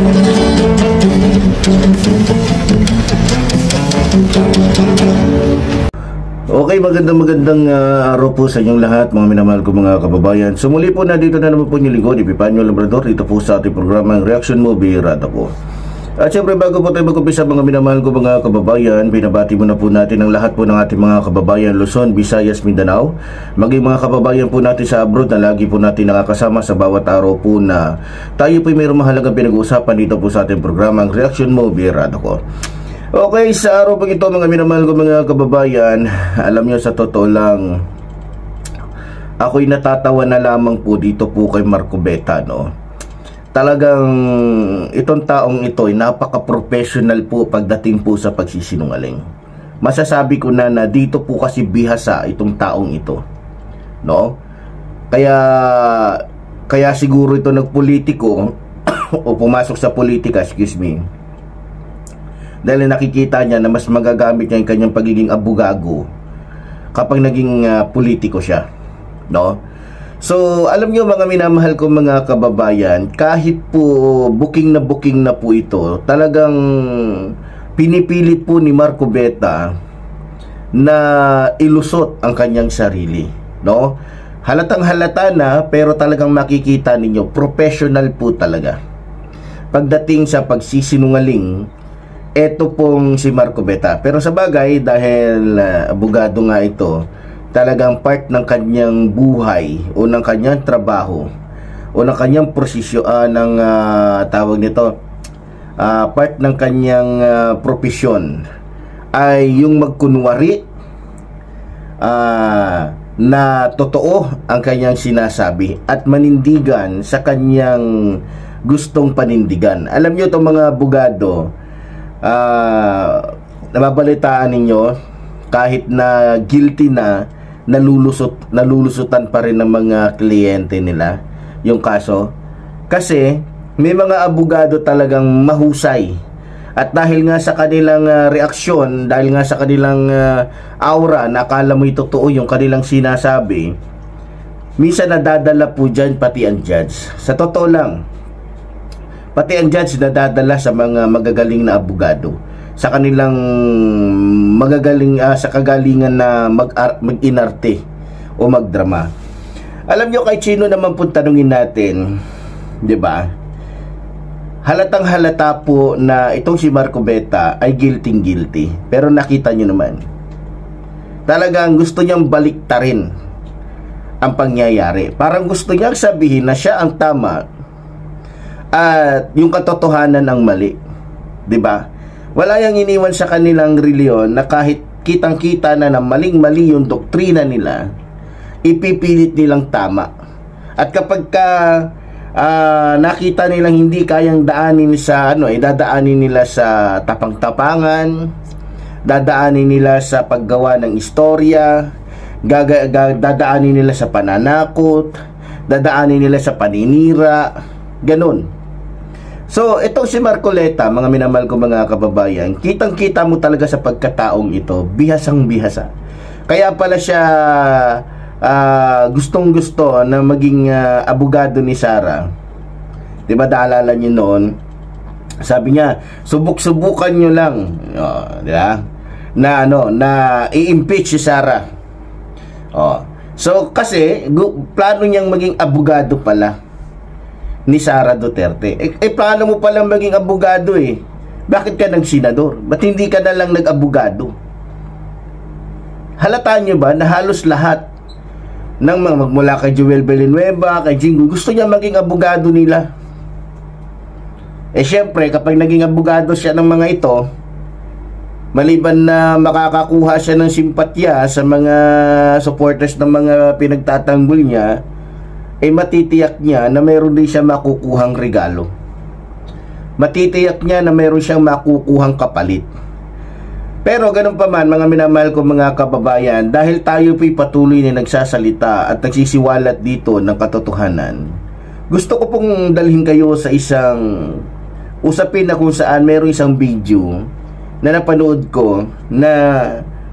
Okay, magandang araw po sa inyong lahat, mga minamahal ko mga kababayan. So muli po na dito na naman po yung lingkod, Epipanyo Labrador, dito po sa ating programang Reaction Movie Rada po. At syempre bago po tayo mag-umpisa, mga minamahal ko mga kababayan, binabati muna po natin ang lahat po ng ating mga kababayan Luzon, Visayas, Mindanao, maging mga kababayan po natin sa abroad na lagi po natin nakakasama sa bawat araw po na tayo po mayroong mahalagang pinag-uusapan dito po sa ating programang Reaction Movie Rada ko. Okay, sa araw po ito mga minamahal ko mga kababayan, alam nyo sa totoo lang, ako'y natatawa na lamang po dito po kay Marco Beta, no? Talagang itong taong ito ay napaka-professional po pagdating po sa pagsisinungaling. Masasabi ko na dito po kasi bihasa itong taong ito, no? Kaya siguro ito nagpolitiko o pumasok sa politika, excuse me. Dahil nakikita niya na mas magagamit niya yung kanyang pagiging abogado kapag naging politiko siya, no? So, alam niyo mga minamahal ko mga kababayan, kahit po booking na po ito, talagang pinipilit po ni Marco Beta na ilusot ang kanyang sarili, no? Halatang halata na, pero talagang makikita ninyo, professional po talaga pagdating sa pagsisinungaling. Ito pong si Marco Beta. Pero sa bagay, dahil abogado nga ito, talagang part ng kanyang buhay o ng kanyang trabaho o ng kanyang prosesyon tawag nito, part ng kanyang profesyon ay yung magkunwari na totoo ang kanyang sinasabi at manindigan sa kanyang gustong panindigan. Alam nyo itong mga abogado, nababalitaan ninyo, kahit na guilty na, nalulusutan pa rin ng mga kliyente nila yung kaso, kasi may mga abogado talagang mahusay, at dahil nga sa kanilang reaksyon, dahil nga sa kanilang aura, nakala mo totoo yung kanilang sinasabi, minsan nadadala po dyan pati ang judge. Sa totoo lang, pati ang judge nadadala sa mga magagaling na abogado, sa kanilang magagaling sa kagalingan na mag-inarte o magdrama. Alam nyo, kahit sino naman po tanungin natin, di ba? Halatang halata po na itong si Marco Beta ay guilty. Pero nakita nyo naman, talagang gusto niyang baliktarin ang pangyayari. Parang gusto niyang sabihin na siya ang tama at yung katotohanan ang mali, 'di ba? Wala yang iniwan sa kanilang reliyon na kahit kitang-kita na maling-mali yung doktrina nila, ipipilit nilang tama. At kapag nakita nilang hindi kayang daanin sa dadaanin nila sa tapang-tapangan, dadaanin nila sa paggawa ng istorya, dadaanin nila sa pananakot, dadaanin nila sa paninira, ganun. So, itong si Marco Beta, mga minamahal ko mga kababayan, kitang-kita mo talaga sa pagkataong ito, bihasang-bihasa. Kaya pala siya gustong-gusto na maging abogado ni Sara. Diba, naalala niyo noon? Sabi niya, subuk-subukan niyo lang, diba? Na i-impeach si Sara. So, kasi plano niyang maging abogado pala ni Sara Duterte. Plano mo palang maging abogado eh. Bakit ka nang senador? Ba't hindi ka na lang nag-abogado? Halata nyo ba na halos lahat ng mga magmula kay Joel Villanueva, kay Jingo, gusto niya maging abogado nila? Syempre, kapag naging abogado siya ng mga ito, maliban na makakakuha siya ng simpatya sa mga supporters ng mga pinagtatanggol niya, matitiyak niya na mayroon din siya makukuhang regalo. Matitiyak niya na mayroon siyang makukuhang kapalit. Pero ganun pa man, mga minamahal ko mga kababayan, dahil tayo po'y patuloy na nagsasalita at nagsisiwalat dito ng katotohanan, gusto ko pong dalhin kayo sa isang usapin na kung saan mayroon isang video na napanood ko na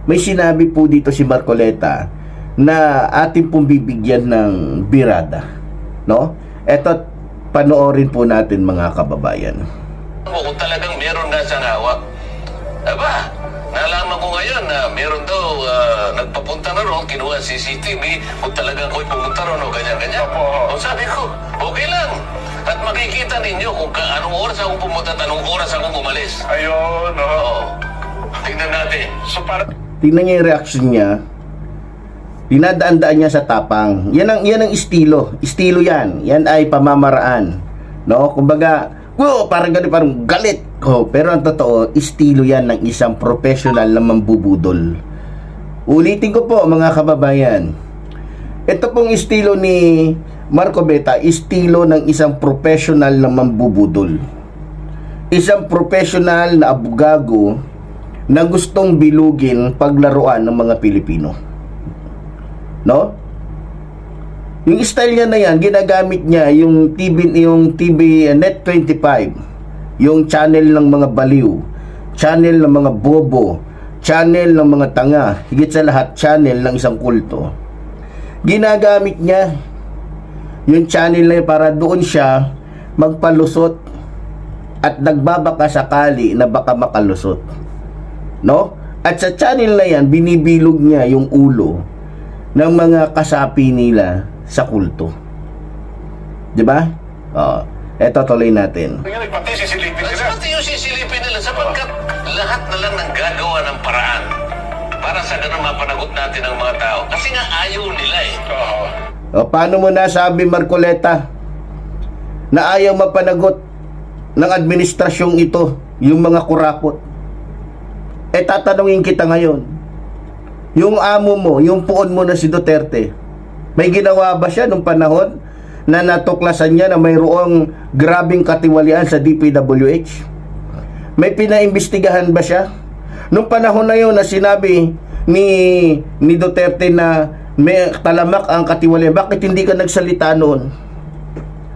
may sinabi po dito si Marco Beta na ating pong bibigyan ng birada, no? Eto, Panoorin po natin mga kababayan. Kung talagang meron nga siyang hawak. Aba, nalaman ko ngayon na meron daw nagpapunta na ron, kinuha CCTV, kung talagang ako'y pumunta ron o ganyan-ganyan. O sabi ko, okay lang. At makikita ninyo kung anong oras akong pumunta at anong oras akong umalis. Ayun, Oo. Tingnan natin. So para Tingnan niya yung reaction niya. Dinadaan-daan niya sa tapang. Yan ang estilo. Estilo yan. Yan ay pamamaraan. No? Kumbaga, parang ganun, parang galit. Pero ang totoo, estilo yan ng isang professional na mambubudol. Ulitin ko po mga kababayan. Ito pong estilo ni Marco Beta, estilo ng isang professional na mambubudol. Isang professional na abogado na gustong bilugin paglaruan ng mga Pilipino. No? Yung style niya na yan, ginagamit niya yung TV Net 25, yung channel ng mga baliw, channel ng mga bobo, channel ng mga tanga, higit sa lahat channel ng isang kulto. Ginagamit niya yung channel na yun para doon siya magpalusot at nagbabaka sakali na baka makalusot. No? At sa channel na yan, binibilog niya yung ulo ng mga kasapi nila sa kulto. 'Di ba? Eto tuloy natin. pati sisilipin nila. Pati yung sisilipin nila sapagkat lahat na lang nang gagawa ng paraan para sa ganun mapanagot natin ang mga tao. Kasi nga ayaw nila eh. Paano mo nasabi, Marcoleta, na ayaw mapanagot ng administrasyong ito yung mga kurapot? Tatanungin kita ngayon, yung amo mo, yung puon mo na si Duterte, may ginawa ba siya nung panahon na natuklasan niya na mayroong grabing katiwalian sa DPWH? May pinaimbestigahan ba siya? Nung panahon na yun na sinabi ni Duterte na may talamak ang katiwalian, bakit hindi ka nagsalita noon?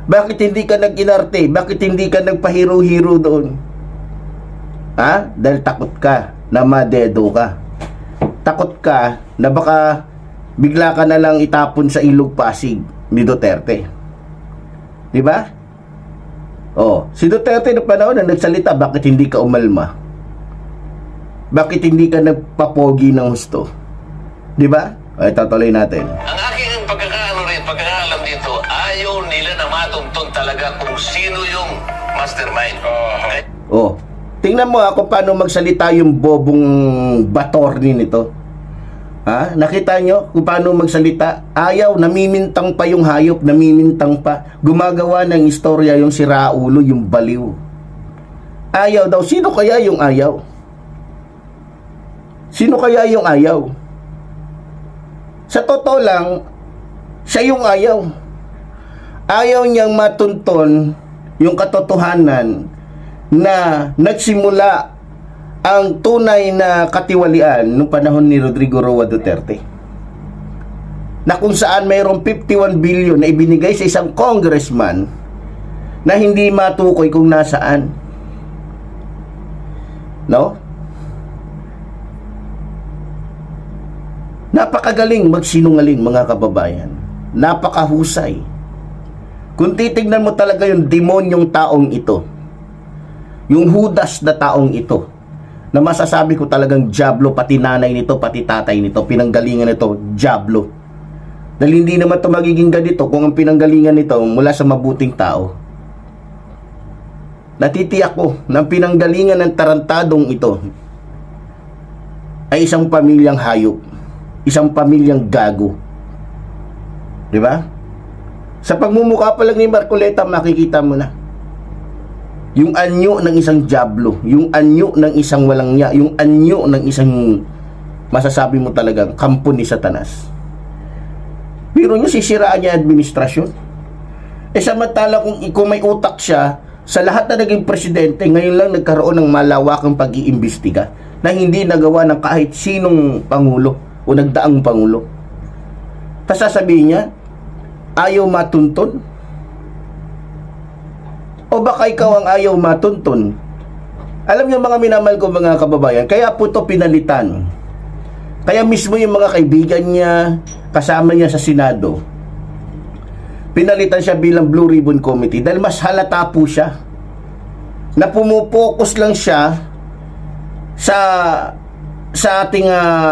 Bakit hindi ka nag-inarte? Bakit hindi ka nagpahiro-hiro doon? Dahil takot ka na madedo ka. Takot ka na baka bigla ka na lang itapon sa ilog Pasig ni Duterte. Di ba? Si Duterte noong panahon na nagsalita, bakit hindi ka umalma? Bakit hindi ka nagpapogi ng husto? Di ba? Tatuloy natin. Ang aking pagkakaalam dito, ayaw nila na matuntun talaga kung sino yung mastermind. Tingnan mo kung paano magsalita yung bobong batorni nito. Nakita nyo kung paano magsalita? Ayaw, namimintang pa yung hayop, namimintang pa. Gumagawa ng istorya yung siraulo, yung baliw. Ayaw daw. Sino kaya yung ayaw? Sino kaya yung ayaw? Sa totoo lang, siya yung ayaw. Ayaw niyang matunton yung katotohanan na nagsimula ang tunay na katiwalian nung panahon ni Rodrigo Roa Duterte, na kung saan mayroong 51 billion na ibinigay sa isang congressman na hindi matukoy kung nasaan. No? Napakagaling magsinungaling mga kababayan. Napakahusay. Kung titignan mo talaga yung demonyong taong ito, yung Judas na taong ito, na masasabi ko talagang diablo, pati nanay nito, pati tatay nito, pinanggalingan nito, diablo. Dahil hindi naman ito magiging ganito kung ang pinanggalingan nito mula sa mabuting tao. Natitiyak ko na ang pinanggalingan ng tarantadong ito ay isang pamilyang hayop, isang pamilyang gago. Diba? Sa pagmumukha pa lang ni Marcoleta, makikita mo na yung anyo ng isang diablo, yung anyo ng isang walang niya, yung anyo ng isang masasabi mo talagang kampo ni Satanas. Pero nyo, sisiraan niya administrasyon. Samantala kung may utak siya, sa lahat na naging presidente, ngayon lang nagkaroon ng malawakang pag-iimbestiga na hindi nagawa ng kahit sinong pangulo o nagdaang pangulo. Tapos sasabihin niya, ayaw matuntun? O baka ikaw ang ayaw matuntun? Alam niyo mga minamahal ko mga kababayan, kaya po ito pinalitan. Kaya mismo yung mga kaibigan niya, kasama niya sa Senado, pinalitan siya bilang Blue Ribbon Committee dahil mas halata po siya na pumupokus lang siya sa ating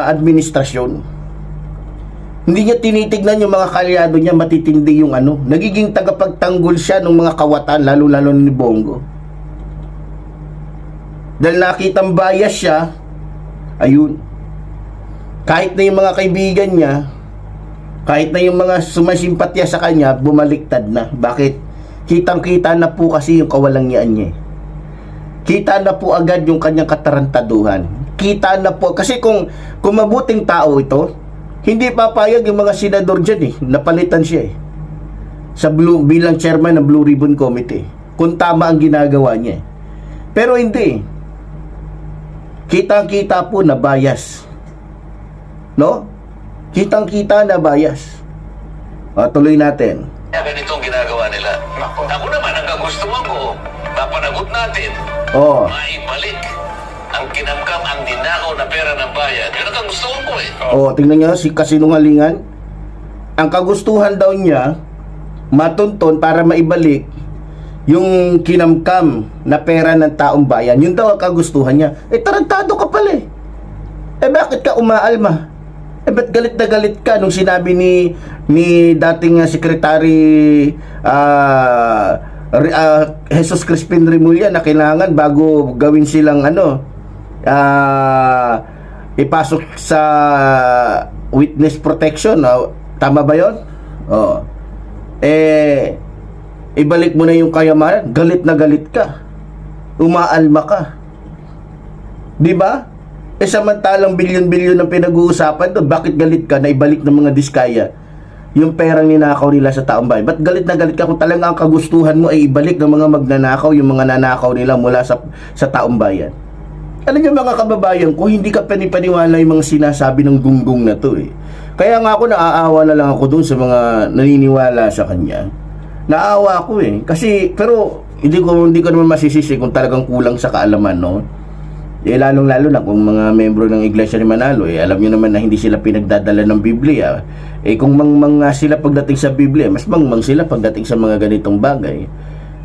administrasyon. Hindi niya tinitignan yung mga kalyado niya, matitindi yung ano. Nagiging tagapagtanggol siya ng mga kawatan, lalo-lalo ni Bongo. Dahil nakitang bias siya, ayun. Kahit na yung mga kaibigan niya, kahit na yung mga sumasimpatya sa kanya, bumaliktad na. Bakit? Kitang-kita na po kasi yung kawalangyaan niya. Kita na po agad yung kanyang katarantaduhan. Kita na po. Kasi kung mabuting tao ito, hindi papayag yung mga senador dyan eh. Napalitan siya eh. Bilang chairman ng Blue Ribbon Committee. Kung tama ang ginagawa niya. Pero hindi. Kitang-kita po na bias. No? Kitang-kita na bias. Tuloy natin. Ganitong ginagawa nila. Ako naman, ang kagustuhan ko, papanagot natin. Maibalik ang kinamkam, ang ninakaw na pera ng bayan. Yun ang kagustuhan ko eh. Tingnan niyo si kasinungalingan. Ang kagustuhan daw niya, matunton para maibalik yung kinamkam na pera ng taong bayan. Yun daw ang kagustuhan niya. Tarantado ka pala eh. Bakit ka umaalma? Ba't galit na galit ka nung sinabi ni dating Secretary Jesus Crispin Remulla na kailangan bago gawin silang ipasok sa witness protection, tama ba yun? Ibalik mo na yung kayamanan. Galit na galit ka, umaalma ka, di ba? Samantalang bilyon-bilyon ang pinag-uusapan doon, bakit galit ka na ibalik ng mga diskaya yung perang ninakaw nila sa taong bayan? Ba't galit na galit ka kung talaga ang kagustuhan mo ay ibalik ng mga magnanakaw yung mga nanakaw nila mula sa taong bayan? Alam niyo mga kababayan ko, hindi ka panipaniwala yung mga sinasabi ng gunggong na to eh. Kaya nga ako naaawa na lang ako doon sa mga naniniwala sa kanya. Naawa ako eh. Kasi, pero hindi ko naman masisisi kung talagang kulang sa kaalaman, no? Lalong-lalo na kung mga membro ng Iglesia ni Manalo, alam nyo naman na hindi sila pinagdadala ng Biblia. Kung mangmang sila pagdating sa Biblia, mas mangmang sila pagdating sa mga ganitong bagay.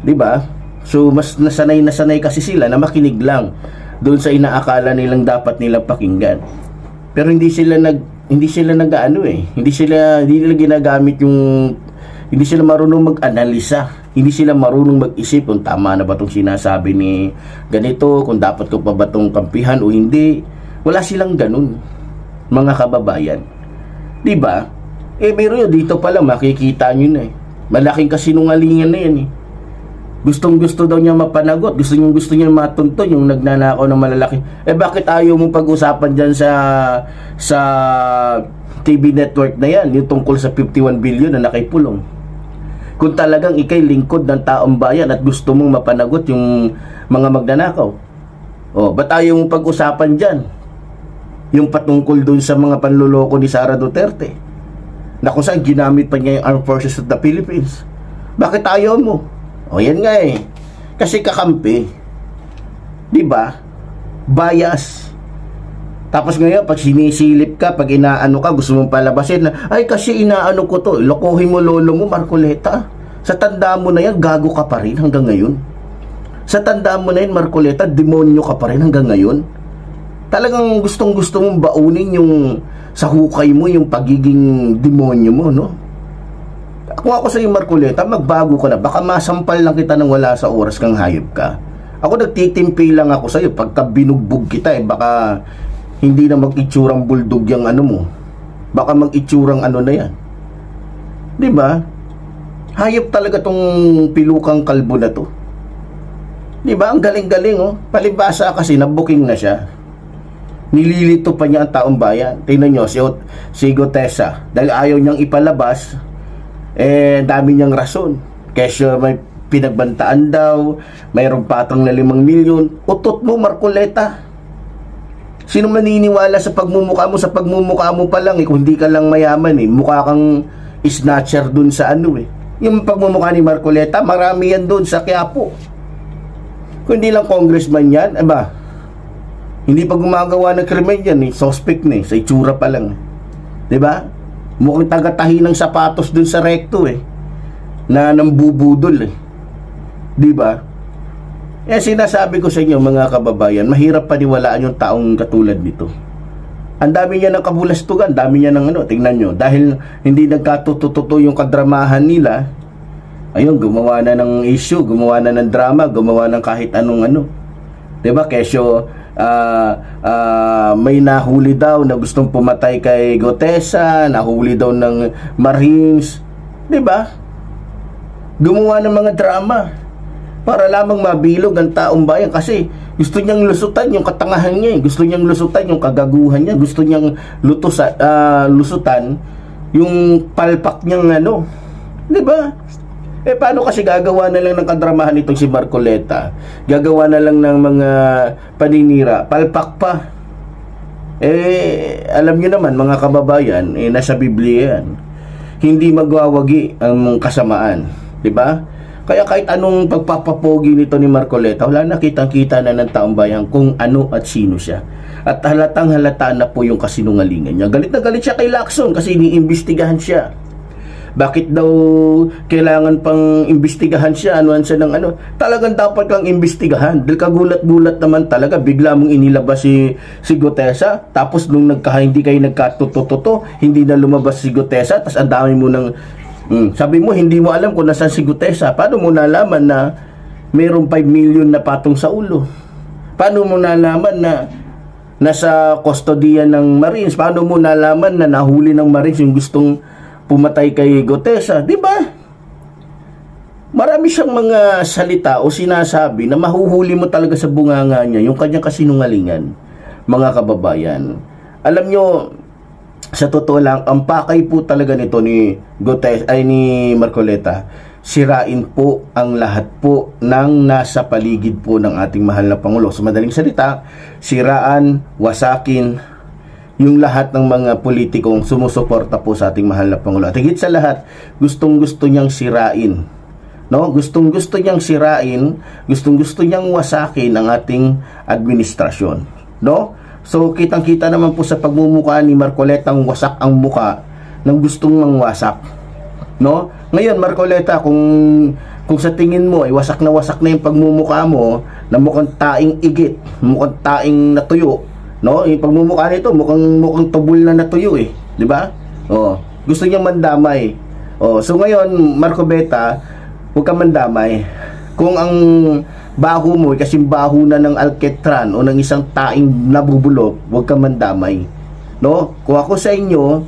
Diba? So, mas nasanay kasi sila na makinig lang doon sa inaakala nilang dapat nilang pakinggan. Pero hindi sila ginagamit yung, hindi sila marunong mag-analisa. Hindi sila marunong mag-isip kung tama na ba itong sinasabi ni ganito, kung dapat ko pa ba itong kampihan o hindi. Wala silang ganun, mga kababayan. Diba? Pero yun, dito pala makikita nyo na eh. Malaking kasinungalingan na yan eh. Gustong-gusto daw niya mapanagot. Gusto niya matunton yung nagnanakaw ng malalaki. Bakit ayaw mong pag-usapan dyan sa TV network na yan, yung tungkol sa 51 billion na nakipulong? Kung talagang ikay lingkod ng taong bayan at gusto mong mapanagot yung mga magnanakaw, ba't ayaw mong pag-usapan dyan yung patungkol dun sa mga panluloko ni Sara Duterte na kung saan ginamit pa niya yung Armed Forces of the Philippines? Bakit ayaw mo? Yan nga eh, kasi kakampi, diba? Bias. Tapos ngayon, pag sinisilip ka, pag inaano ka, gusto mong palabasin na, ay kasi inaano ko to, lokohin mo lolo mo, Marcoleta. Sa tandaan mo na yan, gago ka pa rin hanggang ngayon. Sa tandaan mo na yan, Marcoleta, demonyo ka pa rin hanggang ngayon. Talagang gustong-gusto mong baunin yung sa hukay mo, yung pagiging demonyo mo, no? Kung ako sa iyo, Marcoleta, magbago ka na. Baka masampal lang kita nang wala sa oras kang hayop ka. Ako nagtitimpi lang ako sa iyo. Pagka binugbog kita, baka hindi na mag-itsurang bulldog yung ano mo. Baka mag-itsurang ano na yan. Diba? Hayop talaga tong pilukang kalbo na to. Diba? Ang galing-galing oh. Palibasa kasi nabuking na siya. Nililito pa niya ang taong bayan. Tingnan nyo, si Gotesa. Dahil ayaw niyang ipalabas, dami niyang rason. Kesyo may pinagbantaan daw, mayroong patong na 5 milyon. Utot mo, Marcoleta. Sino maniniwala sa pagmumukha mo? Sa pagmumukha mo pa lang kung hindi ka lang mayaman mukha kang snatcher dun sa ano yung pagmumukha ni Marcoleta, marami yan dun sa Quiapo. Kung hindi lang congressman yan, hindi pa gumagawa ng krimen yan suspect na sa itsura pa lang. Diba? Mukhang tagatahi ng sapatos dun sa recto na nambubudol eh. Di ba? Eh, sinasabi ko sa inyo mga kababayan, mahirap paniwalaan yung taong katulad nito. Ang dami niya ng kabulastugan, dami niya ng tingnan nyo. Dahil hindi nagkatututo yung kadramahan nila, ayun, gumawa na ng issue, gumawa na ng drama, gumawa ng kahit anong diba? Kesyo, may nahuli daw na gustong pumatay kay Gutesa, nahuli daw ng Marines, diba? Gumawa ng mga drama para lamang mabilog ang taong bayan kasi gusto niyang lusutan yung katangahan niya, gusto niyang lusutan yung kagaguhan niya, gusto niyang lusutan yung palpak niyang di ba? Eh paano kasi gagawa na lang ng kadramahan itong si Marcoleta, gagawa na lang ng mga paninira, palpak pa. Eh alam niyo naman mga kababayan, nasa Biblia yan, hindi magwawagi ang kasamaan, di ba? Kaya kahit anong pagpapapogi nito ni Marcoleta, wala na kitang-kita na ng taong bayan kung ano at sino siya. At halatang halata na po yung kasinungalingan niya. Galit na galit siya kay Lacson kasi iniimbestigahan siya. Bakit daw kailangan pang imbestigahan siya? Anuan siya ng Talagang dapat kang imbestigahan. Dahil kagulat-gulat naman talaga. Bigla mong inilabas si Gutesa. Tapos nung hindi kayo nagkatuto-toto, hindi na lumabas si Gutesa. Tapos ang dami mo ng sabi mo, hindi mo alam kung nasaan si Gutesa. Paano mo nalaman na mayroong 5 million na patong sa ulo? Paano mo nalaman na nasa kustodiya ng Marines? Paano mo nalaman na nahuli ng Marines yung gustong pumatay kay Gutesa? Diba? Marami siyang mga salita o sinasabi na mahuhuli mo talaga sa bunganga niya yung kanyang kasinungalingan, mga kababayan. Alam nyo, sa totoo lang, ang pakay po talaga nito ni Marcoleta, sirain po ang lahat po ng nasa paligid po ng ating mahal na Pangulo. Sa madaling salita, siraan, wasakin yung lahat ng mga politikong sumusuporta po sa ating mahal na Pangulo. At higit sa lahat, gustong-gusto niyang sirain. No? Gustong-gusto niyang sirain, gustong-gusto niyang wasakin ang ating administrasyon. No? So, kitang-kita naman po sa pagmumukha ni Marcoleta ang wasak ang muka ng gustong mangwasak. No? Ngayon, Marcoleta, kung sa tingin mo ay wasak na yung pagmumukha mo, na mukhang taing igit, mukhang taing natuyo, no? Yung pagmumukha nito, mukhang tubol na natuyo eh. Di ba? Oh, gusto niyang mandamay. Oh, so ngayon, Marcoleta, huwag kang mandamay. Kung ang baho mo kasing baho na ng alketran o ng isang taing nabubulok, huwag kang mandamay. No? Kung ako sa inyo,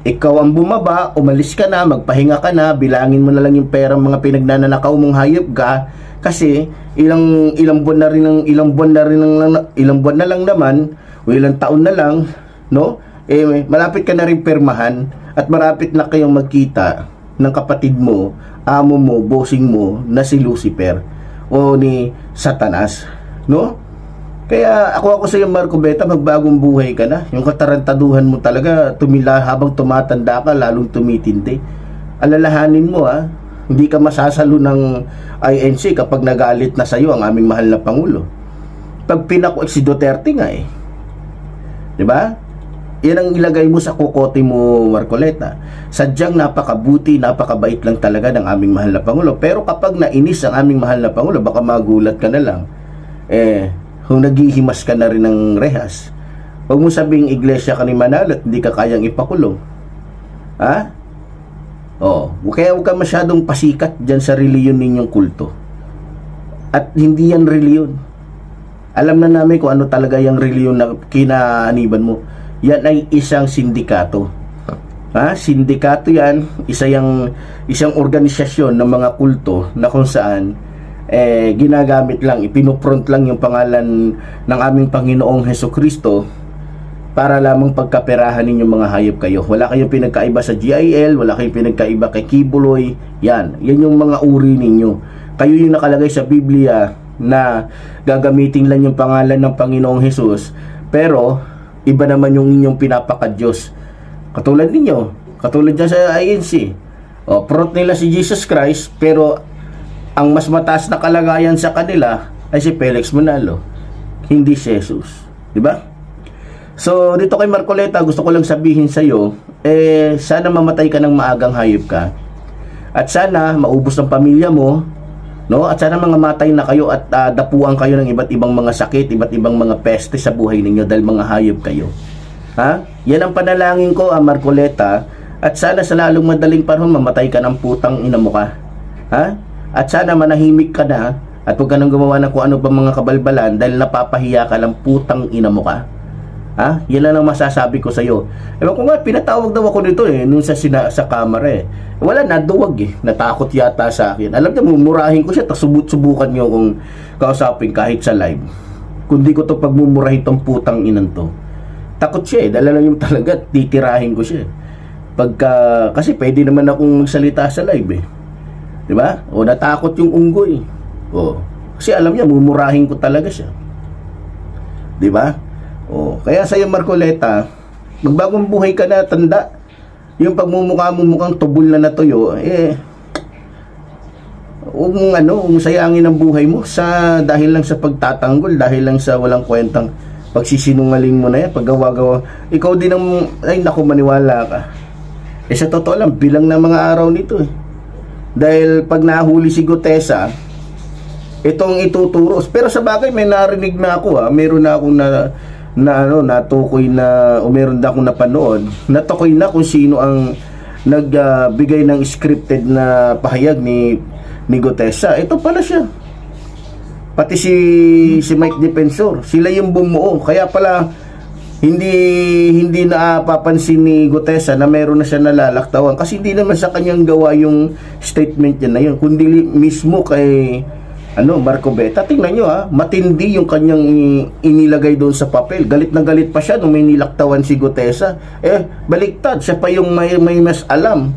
ikaw ang bumaba, umalis ka na, magpahinga ka na, bilangin mo na lang yung pera mga pinagnanakaw mong hayop ka kasi ilang buwan na lang naman o ilang taon na lang, no? Eh malapit ka na rin permahan at malapit na kayong magkita ng kapatid mo, amo mo, bossing mo na si Lucifer o ni Satanas, no? Kaya ako sa iyo, Marcoleta, magbagong buhay ka na. Yung katarantaduhan mo talaga habang tumatanda ka, lalong tumitindi. Alalahanin mo hindi ka masasalo ng INC kapag nagalit na sa iyo ang aming mahal na Pangulo. Pag si Duterte nga eh. 'Di ba? Yan ang ilagay mo sa kokote mo, Marcoleta. Sadyang napakabuti, napakabait lang talaga ng aming mahal na Pangulo. Pero kapag nainis ang aming mahal na Pangulo, baka magulat ka na lang. Kung naghihimas ka na rin ng rehas, huwag mo sabing iglesia ka ni Manalo at hindi ka kayang ipakulong. Ha? Kaya huwag ka masyadong pasikat dyan sa reliyon ninyong kulto. At hindi yan reliyon. Alam na namin kung ano talaga yung reliyon na kinaaniban mo. Yan ay isang sindikato. Sindikato yan, isang organisasyon ng mga kulto na kung saan ginagamit lang, ipinufront lang yung pangalan ng aming Panginoong Hesukristo para lamang pagkaperahan ninyong mga hayop kayo. Wala kayong pinagkaiba sa GIL, wala kayong pinagkaiba kay Kibuloy. Yan yung mga uri ninyo. Kayo yung nakalagay sa Biblia na gagamitin lang yung pangalan ng Panginoong Hesus, pero iba naman yung inyong pinapaka-Diyos. Katulad ninyo, katulad dyan sa INC. Prot nila si Jesus Christ, pero ang mas mataas na kalagayan sa kanila ay si Felix Manalo, hindi si Jesus. Diba? So, dito kay Marcoleta, gusto ko lang sabihin sa'yo, sana mamatay ka ng maagang hayop ka. At sana maubos ang pamilya mo, no? At sana mga matay na kayo at dapuan kayo ng iba't ibang mga sakit, iba't ibang mga peste sa buhay ninyo dahil mga hayop kayo. Ha? Yan ang panalangin ko, Marcoleta. At sana sa lalong madaling panahon mamatay ka ng putang ina mo ka. Ha? At sana manahimik ka na at huwag ka nang gumawa ng kung ano pa mga kabalbalan dahil napapahiya ka lang putang ina mo ka. Ha? Yan lang ang masasabi ko sa iyo. Ewan ko nga, pinatawag daw ako nito nung sa camera Wala, naduwag Natakot yata sa akin. Alam niyo, mumurahin ko siya, tapos subukan niyo kung kausapin kahit sa live. Kundi ko to pagmumurahin tong putang inan to. Takot siya dala lang yung talaga, titirahin ko siya. Kasi pwede naman akong magsalita sa live Di ba? O natakot yung unggoy. O, kasi alam niya, mumurahin ko talaga siya. Di ba? Oh, kaya sa iyo Marcoleta, magbagong buhay ka na, tanda. Yung pagmumukha mo mukhang tubol na natuyo, huwag mong sayangin ang buhay mo dahil lang sa pagtatanggol, dahil lang sa walang kwentang pagsisinungaling mo na yan, paggawa-gawa. Ikaw din ang, ay naku, maniwala ka. Sa totoo lang, bilang na mga araw nito Dahil pag nahuli si Gutesa, itong ituturo. Pero sa bagay, may narinig na ako meron na akong natukoy na o meron na akong napanood, natukoy na kung sino ang nagbigay ng scripted na pahayag ni Gutesa. Ito pala siya. Pati si Mike Defensor, sila yung bumuo. Kaya pala hindi napapansin ni Gutesa na meron na siya nalalaktawan kasi hindi naman sa kanyang gawa yung statement niya na yun, kundi mismo kay Marcoleta. Tingnan nyo matindi yung kanyang inilagay doon sa papel. Galit na galit pa siya nung may nilaktawan si Gutesa. Baliktad, siya pa yung may mas alam.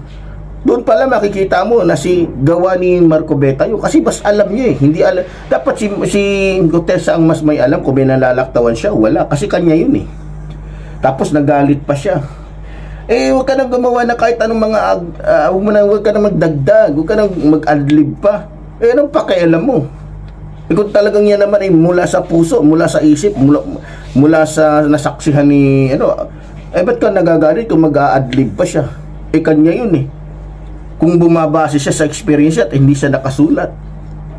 Doon pala makikita mo na si gawa ni Marcoleta yung kasi mas alam niya hindi alam. Dapat si Gutesa ang mas may alam kung may nalalaktawan siya. Wala, kasi kanya yun Tapos nagalit pa siya. Huwag ka nang gumawa na kahit anong mga huwag ka nang magdagdag, huwag ka nang mag-adlib pa. Anong pakialam mo? Kung talagang yan naman mula sa puso, mula sa isip, mula sa nasaksihan ni ba't ka nagagalit kung mag-a-adlib pa siya? Kanya yun Kung bumabase siya sa experience at hindi siya nakasulat,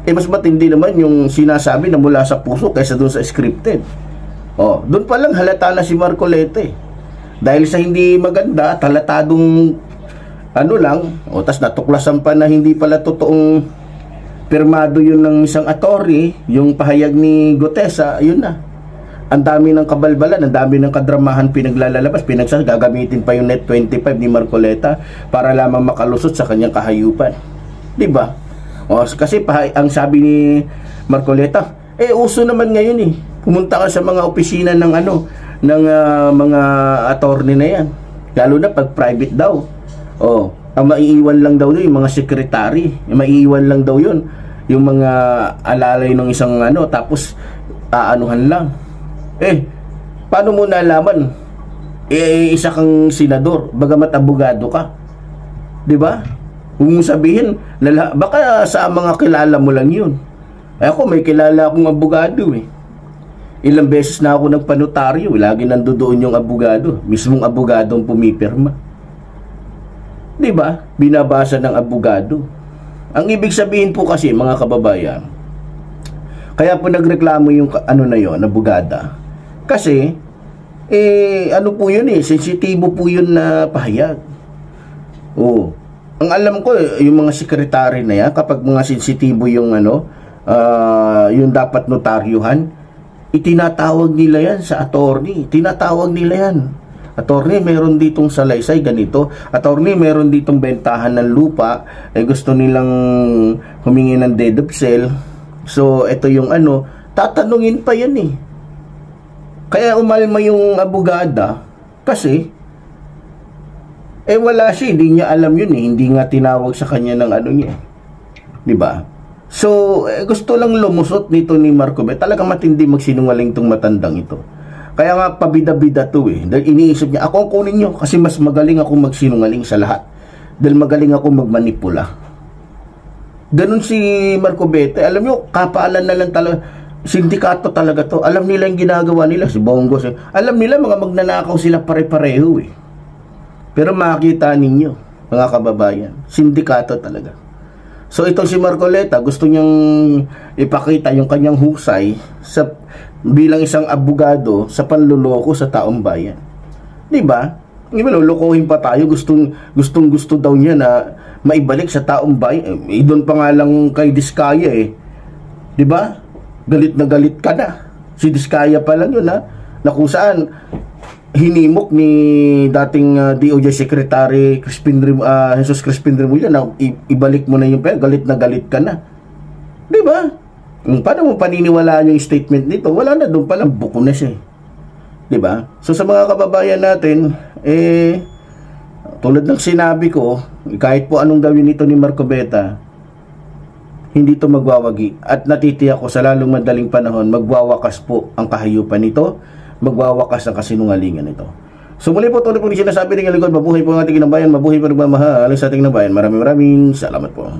mas matindi naman yung sinasabi na mula sa puso kaysa doon sa scripted. Doon pa lang halata na si Marcoleta dahil sa hindi maganda, talatadong tas natuklasan pa na hindi pala totoong pirmado yun ng isang attorney, yung pahayag ni Gutesa, yun na. Ang dami ng kabalbalan, ang dami ng kadramahan pinaglalabas, gagamitin pa yung Net 25 ni Marcoleta para lamang makalusot sa kanyang kahayupan. Diba? Kasi ang sabi ni Marcoleta, uso naman ngayon pumunta ka sa mga opisina ng mga attorney na yan. Lalo na pag private daw. Ang maiiwan lang daw yung mga secretary, maiiwan lang daw yun yung mga alalay ng isang tapos aanuhan lang. Paano mo nalaman isa kang senador bagamat abogado ka? Di ba? Kung sabihin baka sa mga kilala mo lang yun. Ako may kilala akong abogado ilang beses na ako nagpanotaryo, lagi nandoon yung abogado, mismong abogado ang pumipirma. Di ba? Binabasa ng abogado. Ang ibig sabihin po kasi mga kababayan, kaya po nagreklamo yung na yon, abogada. Kasi po yun sensitibo po yun na pahayag. Ang alam ko yung mga sekretary na yan, kapag mga sensitibo yung yung dapat notaryuhan, itinatawag nila yan sa attorney. Tinatawag nila yan. Attorney, meron ditong salaysay ganito. Attorney, meron ditong bentahan ng lupa. Gusto nilang humingi ng deed of sale. So, ito yung tatanungin pa yan Kaya umalma yung abogada kasi wala siya, hindi niya alam yun hindi nga tinawag sa kanya ng niya. Diba? So, gusto lang lumusot nito ni Marcoleta. Talagang matindi magsinungaling tong matandang ito. Kaya nga pabida-bida to dahil iniisip niya, ako ang kunin nyo kasi mas magaling ako magsinungaling sa lahat. Dahil magaling ako magmanipula. Ganun si Marcoleta. Alam nyo, kapaalan na lang talaga. Sindikato talaga to. Alam nila yung ginagawa nila. Si Bongo. Alam nila mga magnanakaw sila pare-pareho Pero makita ninyo, mga kababayan. Sindikato talaga. So itong si Marcoleta, gusto niyang ipakita yung kanyang husay bilang isang abogado sa panluloko sa taong bayan. 'Di ba? Hindi ba lulukuhin pa tayo, gusto daw niya na maibalik sa taong bayan. Doon pa nga lang kay Diskaya 'Di ba? Galit na galit ka na. Si Diskaya pa lang yun, na kung saan hinimok ni dating DOJ Secretary Jesus Crispin Remulla na ibalik mo na yung pera, galit na galit ka na. 'Di ba? Paano mo paniniwalaan yung statement nito? Wala na, doon pa lang buko na siya. 'Di ba? So sa mga kababayan natin, tulad ng sinabi ko, kahit po anong gawin nito ni Marcoleta, hindi ito magwawagi. At natitiyak ko sa lalong madaling panahon, magwawakas po ang kahayupan nito, magwawakas ang kasinungalingan nito. So muli po, tuloy po sinasabi ng lingkod, mabuhay po ang ating inabayan, mabuhay po nagmamahal sa ating inabayan. Maraming salamat po.